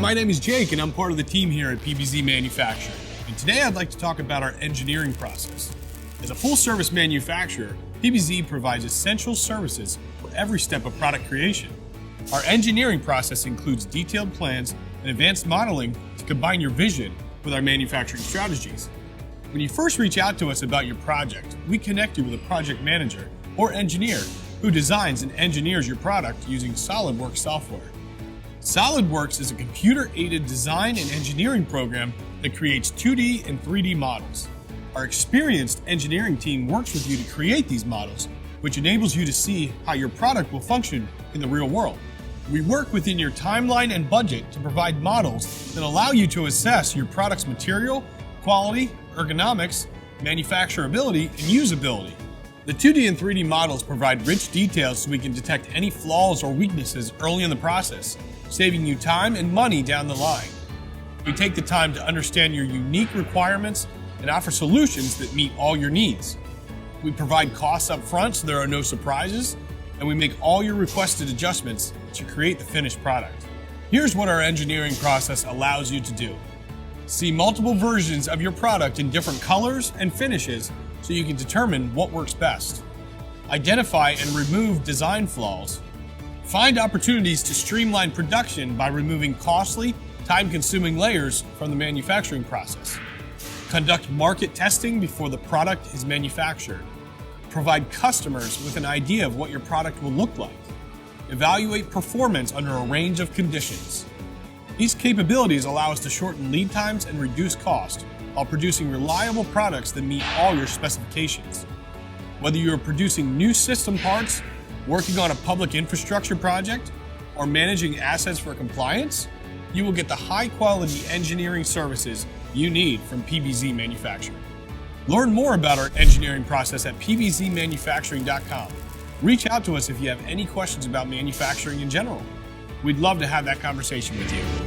my name is Jake and I'm part of the team here at PBZ Manufacturing. And today I'd like to talk about our engineering process. As a full-service manufacturer, PBZ provides essential services for every step of product creation. Our engineering process includes detailed plans and advanced modeling to combine your vision with our manufacturing strategies. When you first reach out to us about your project, we connect you with a project manager or engineer who designs and engineers your product using SolidWorks software. SolidWorks is a computer-aided design and engineering program that creates 2D and 3D models. Our experienced engineering team works with you to create these models, which enables you to see how your product will function in the real world. We work within your timeline and budget to provide models that allow you to assess your product's material, quality, ergonomics, manufacturability, and usability. The 2D and 3D models provide rich details so we can detect any flaws or weaknesses early in the process, saving you time and money down the line. We take the time to understand your unique requirements and offer solutions that meet all your needs. We provide costs up front so there are no surprises, and we make all your requested adjustments to create the finished product. Here's what our engineering process allows you to do. See multiple versions of your product in different colors and finishes so you can determine what works best. Identify and remove design flaws. Find opportunities to streamline production by removing costly, time-consuming layers from the manufacturing process. Conduct market testing before the product is manufactured. Provide customers with an idea of what your product will look like. Evaluate performance under a range of conditions. These capabilities allow us to shorten lead times and reduce cost while producing reliable products that meet all your specifications. Whether you are producing new system parts, working on a public infrastructure project, or managing assets for compliance, you will get the high-quality engineering services you need from PBZ Manufacturing. Learn more about our engineering process at pbzmanufacturing.com. Reach out to us if you have any questions about manufacturing in general. We'd love to have that conversation with you.